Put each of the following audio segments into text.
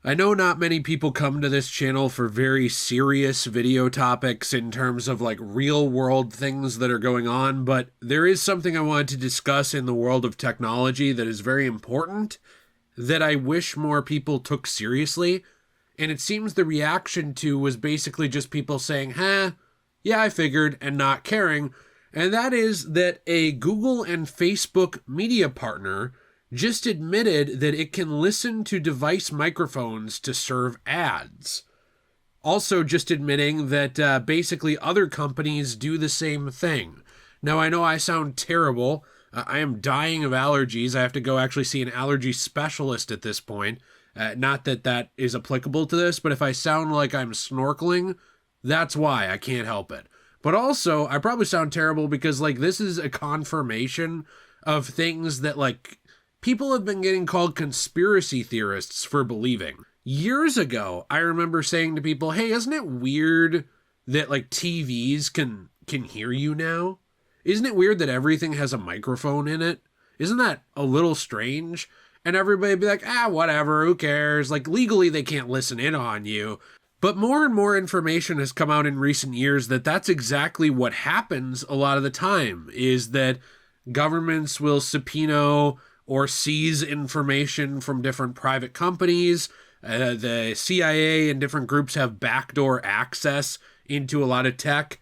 I know not many people come to this channel for very serious video topics in terms of like real world things that are going on, but there is something I wanted to discuss in the world of technology that is very important that I wish more people took seriously. And it seems the reaction to was basically just people saying, yeah, I figured, and not caring. And that is that a Google and Facebook media partner just admitted that it can listen to device microphones to serve ads. Also just admitting that basically other companies do the same thing. Now, I know I sound terrible. I am dying of allergies. I have to go actually see an allergy specialist at this point. Not that that is applicable to this, but if I sound like I'm snorkeling, that's why. I can't help it. But also, I probably sound terrible because, like, this is a confirmation of things that, like, people have been getting called conspiracy theorists for believing. Years ago, I remember saying to people, hey, isn't it weird that, like, TVs can hear you now? Isn't it weird that everything has a microphone in it? Isn't that a little strange? And everybody would be like, whatever, who cares? Like, legally, they can't listen in on you. But more and more information has come out in recent years that that's exactly what happens a lot of the time, is that governments will subpoena or seize information from different private companies. The CIA and different groups have backdoor access into a lot of tech.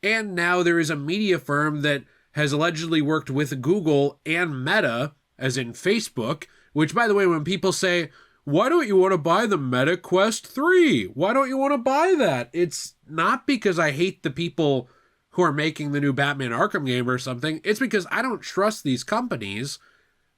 And now there is a media firm that has allegedly worked with Google and Meta, as in Facebook, which, by the way, when people say, why don't you want to buy the Meta Quest 3? Why don't you want to buy that? It's not because I hate the people who are making the new Batman Arkham game or something. It's because I don't trust these companies.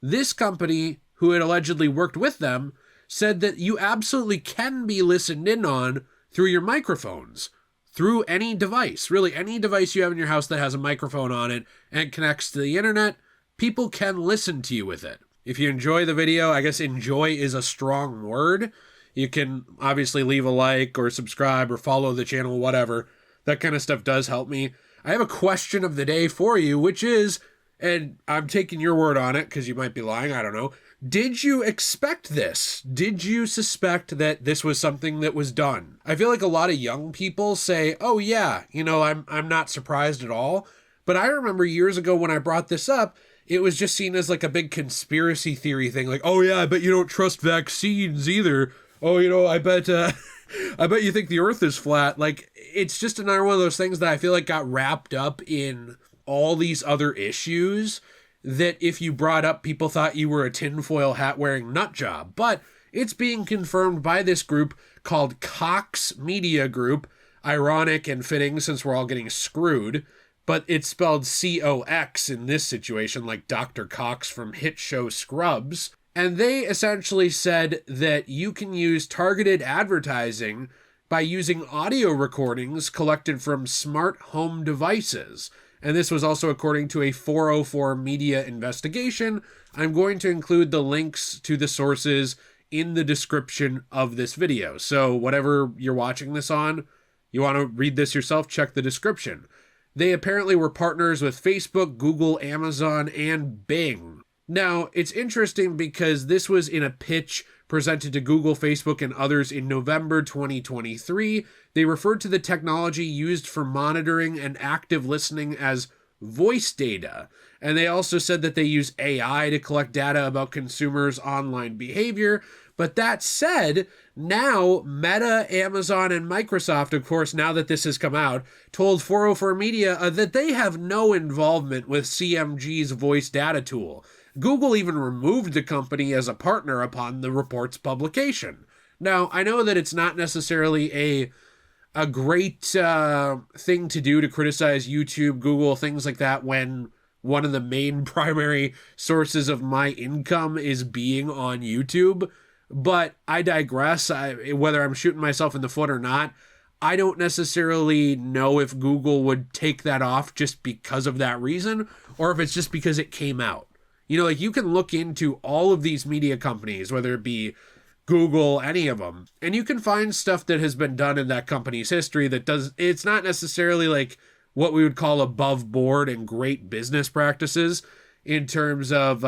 This company, who had allegedly worked with them, said that you absolutely can be listened in on through your microphones, through any device. Really, any device you have in your house that has a microphone on it and connects to the internet, people can listen to you with it. If you enjoy the video, I guess enjoy is a strong word. You can obviously leave a like or subscribe or follow the channel, whatever. That kind of stuff does help me. I have a question of the day for you, which is, and I'm taking your word on it because you might be lying, I don't know. Did you expect this? Did you suspect that this was something that was done? I feel like a lot of young people say, oh yeah, I'm not surprised at all. But I remember years ago when I brought this up, it was just seen as like a big conspiracy theory thing. Like, oh yeah, I bet you don't trust vaccines either. Oh, I bet you think the earth is flat. Like, it's just another one of those things that I feel like got wrapped up in all these other issues that if you brought up, people thought you were a tinfoil hat wearing nut job. But it's being confirmed by this group called Cox Media Group. Ironic and fitting since we're all getting screwed. But it's spelled C-O-X in this situation, like Dr. Cox from hit show Scrubs. And they essentially said that you can use targeted advertising by using audio recordings collected from smart home devices. And this was also according to a 404 media investigation. I'm going to include the links to the sources in the description of this video. So whatever you're watching this on, you want to read this yourself, check the description. They apparently were partners with Facebook, Google, Amazon, and Bing. Now, it's interesting because this was in a pitch presented to Google, Facebook, and others in November 2023. They referred to the technology used for monitoring and active listening as voice data. And they also said that they use AI to collect data about consumers' online behavior. But that said, now Meta, Amazon, and Microsoft, of course, now that this has come out, told 404 Media that they have no involvement with CMG's voice data tool. Google even removed the company as a partner upon the report's publication. Now, I know that it's not necessarily a great thing to do to criticize YouTube, Google, things like that when one of the main primary sources of my income is being on YouTube. But I digress. Whether I'm shooting myself in the foot or not, I don't necessarily know if Google would take that off just because of that reason, or if it's just because it came out. Like you can look into all of these media companies, whether it be Google, any of them, and you can find stuff that has been done in that company's history it's not necessarily like what we would call above board and great business practices in terms of,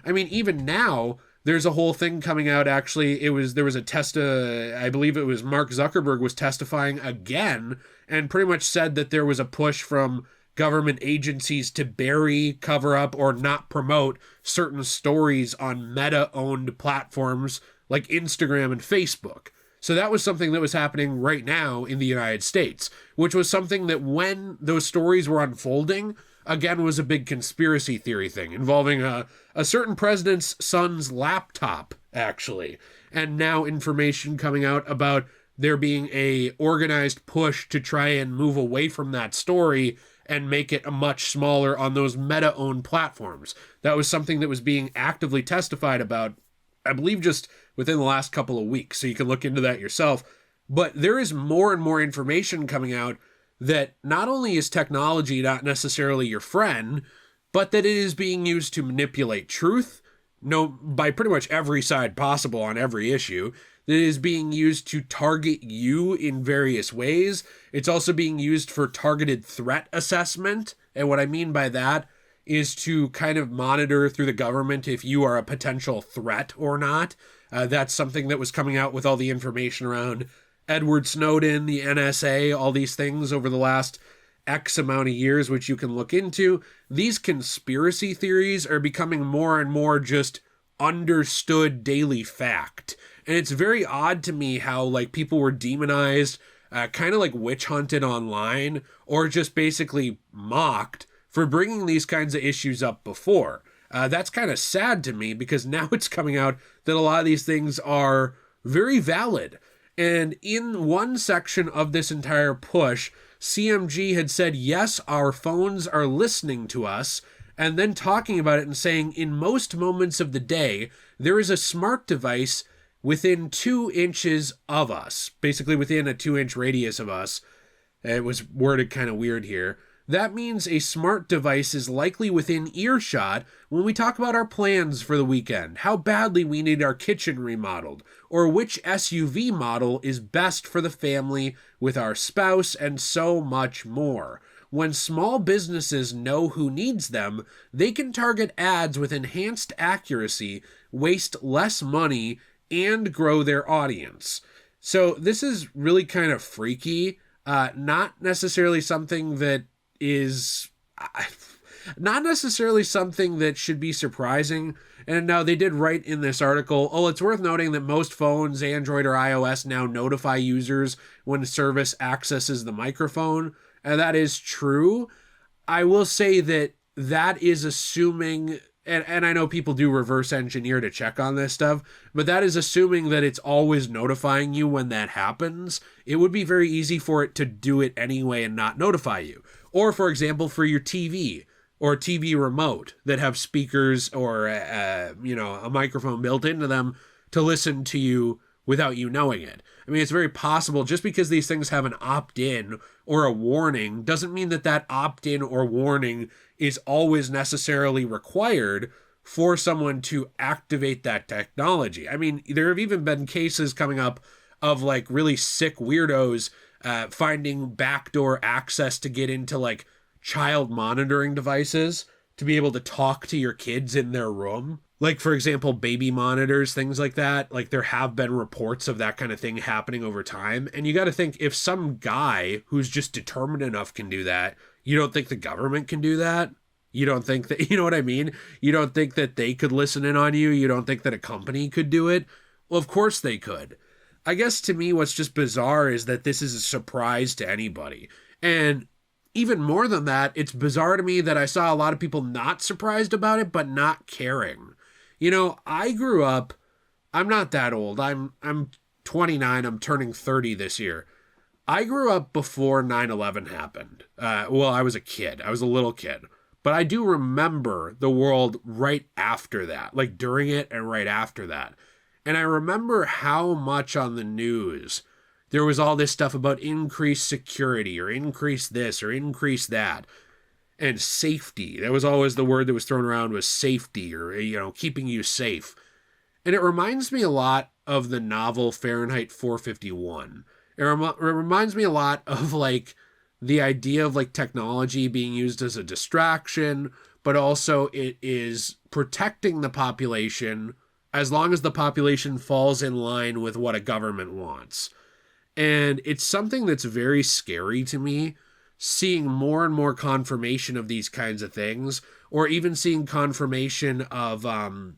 even now, There's a whole thing coming out. Actually, there was a I believe it was Mark Zuckerberg was testifying again and pretty much said that there was a push from government agencies to bury, cover up, or not promote certain stories on Meta-owned platforms like Instagram and Facebook. So that was something that was happening right now in the United States, which was something that when those stories were unfolding, again, was a big conspiracy theory thing involving a certain president's son's laptop, actually. And now information coming out about there being a organized push to try and move away from that story and make it a much smaller on those Meta-owned platforms. That was something that was being actively testified about, I believe, just within the last couple of weeks. So you can look into that yourself. But there is more and more information coming out that not only is technology not necessarily your friend, but that it is being used to manipulate truth, by pretty much every side possible on every issue. That it is being used to target you in various ways. It's also being used for targeted threat assessment. And what I mean by that is to kind of monitor through the government if you are a potential threat or not. That's something that was coming out with all the information around Edward Snowden, the NSA, all these things over the last X amount of years, which you can look into. These conspiracy theories are becoming more and more just understood daily fact. And it's very odd to me how like people were demonized, kind of like witch hunted online, or just basically mocked for bringing these kinds of issues up before. That's kind of sad to me because now it's coming out that a lot of these things are very valid. And in one section of this entire push, CMG had said, yes, our phones are listening to us, and then talking about it and saying, in most moments of the day, there is a smart device within 2 inches of us, basically within a 2-inch radius of us. It was worded kind of weird here. That means a smart device is likely within earshot when we talk about our plans for the weekend, how badly we need our kitchen remodeled, or which SUV model is best for the family with our spouse, and so much more. When small businesses know who needs them, they can target ads with enhanced accuracy, waste less money, and grow their audience. So this is really kind of freaky. Not necessarily something that is not necessarily something that should be surprising. And now they did write in this article, it's worth noting that most phones, Android or iOS, now notify users when service accesses the microphone. And that is true. I will say that that is assuming, and I know people do reverse engineer to check on this stuff, but that is assuming that it's always notifying you when that happens. It would be very easy for it to do it anyway and not notify you. Or, for example, for your TV or TV remote that have speakers or, a microphone built into them to listen to you without you knowing it. I mean, it's very possible just because these things have an opt-in or a warning doesn't mean that that opt-in or warning is always necessarily required for someone to activate that technology. I mean, there have even been cases coming up of like really sick weirdos finding backdoor access to get into like child monitoring devices to be able to talk to your kids in their room. Like, for example, baby monitors, things like that. Like, there have been reports of that kind of thing happening over time. And you got to think, if some guy who's just determined enough can do that, you don't think the government can do that? You don't think that, you know what I mean? You don't think that they could listen in on you? You don't think that a company could do it? Well, of course they could. I guess to me, what's just bizarre is that this is a surprise to anybody. And even more than that, it's bizarre to me that I saw a lot of people not surprised about it, but not caring. You know, I grew up, I'm not that old. I'm 29. I'm turning 30 this year. I grew up before 9/11 happened. I was a kid. I was a little kid. But I do remember the world right after that, like during it and right after that. And I remember how much on the news there was all this stuff about increased security or increase this or increase that. And safety. That was always the word that was thrown around, was safety, or, keeping you safe. And it reminds me a lot of the novel Fahrenheit 451. It reminds me a lot of like the idea of like technology being used as a distraction, but also it is protecting the population as long as the population falls in line with what a government wants. And it's something that's very scary to me, seeing more and more confirmation of these kinds of things, or even seeing confirmation of, of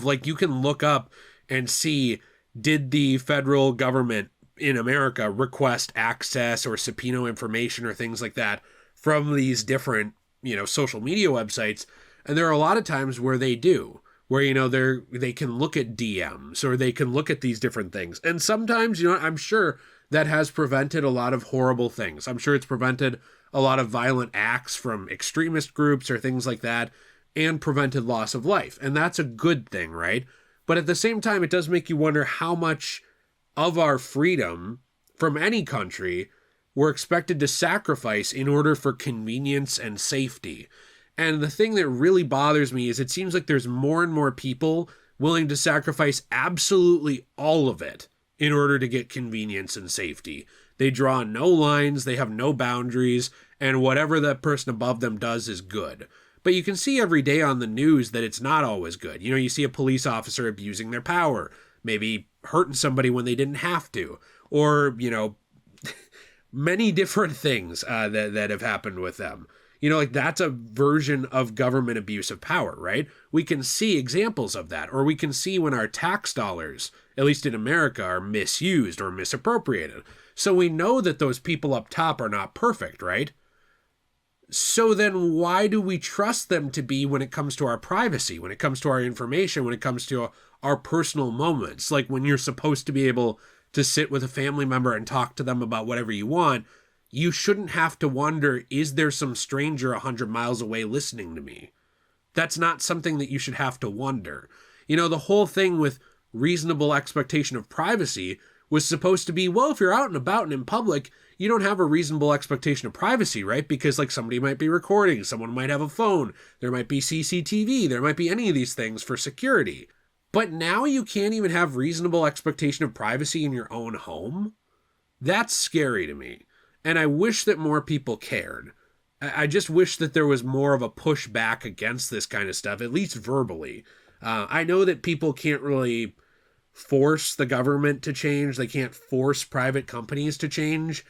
like you can look up and see, did the federal government in America request access or subpoena information or things like that from these different, social media websites? And there are a lot of times where they do, where, they can look at DMs or they can look at these different things. And sometimes, I'm sure that has prevented a lot of horrible things. I'm sure it's prevented a lot of violent acts from extremist groups or things like that, and prevented loss of life. And that's a good thing, right? But at the same time, it does make you wonder how much of our freedom from any country we're expected to sacrifice in order for convenience and safety. And the thing that really bothers me is it seems like there's more and more people willing to sacrifice absolutely all of it in order to get convenience and safety. They draw no lines, they have no boundaries, and whatever that person above them does is good. But you can see every day on the news that it's not always good. You see a police officer abusing their power, maybe hurting somebody when they didn't have to, or, many different things that have happened with them. That's a version of government abuse of power, right? We can see examples of that, or we can see when our tax dollars, at least in America, are misused or misappropriated. So we know that those people up top are not perfect, right? So then why do we trust them to be when it comes to our privacy, when it comes to our information, when it comes to our personal moments? Like when you're supposed to be able to sit with a family member and talk to them about whatever you want, you shouldn't have to wonder, is there some stranger 100 miles away listening to me? That's not something that you should have to wonder. The whole thing with reasonable expectation of privacy was supposed to be, well, if you're out and about and in public, you don't have a reasonable expectation of privacy, right? Because somebody might be recording, someone might have a phone, there might be CCTV, there might be any of these things for security. But now you can't even have reasonable expectation of privacy in your own home? That's scary to me. And I wish that more people cared. I just wish that there was more of a pushback against this kind of stuff, at least verbally. I know that people can't really force the government to change. They can't force private companies to change.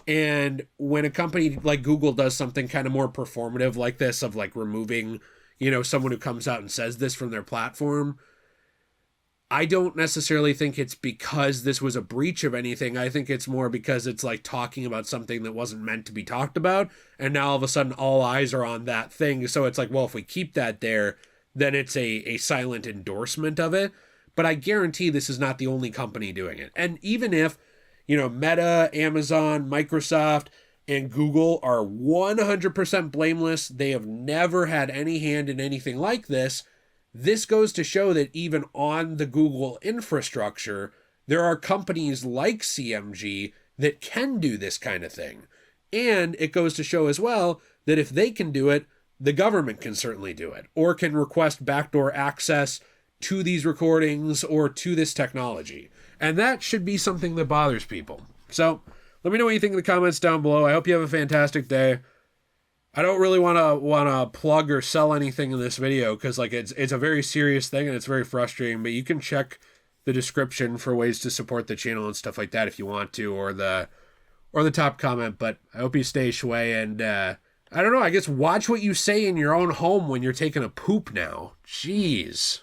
And when a company like Google does something kind of more performative like this, of removing, someone who comes out and says this from their platform, I don't necessarily think it's because this was a breach of anything. I think it's more because it's talking about something that wasn't meant to be talked about. And now all of a sudden all eyes are on that thing. So it's well, if we keep that there, then it's a silent endorsement of it. But I guarantee this is not the only company doing it. And even if, Meta, Amazon, Microsoft, and Google are 100% blameless, they have never had any hand in anything like this. This goes to show that even on the Google infrastructure, there are companies like CMG that can do this kind of thing. And it goes to show as well that if they can do it, the government can certainly do it, or can request backdoor access to these recordings or to this technology. And that should be something that bothers people. So let me know what you think in the comments down below. I hope you have a fantastic day. I don't really want to plug or sell anything in this video because it's a very serious thing and it's very frustrating, but you can check the description for ways to support the channel and stuff like that if you want to, or the top comment. But I hope you stay shui, and I don't know, I guess watch what you say in your own home when you're taking a poop now. Jeez.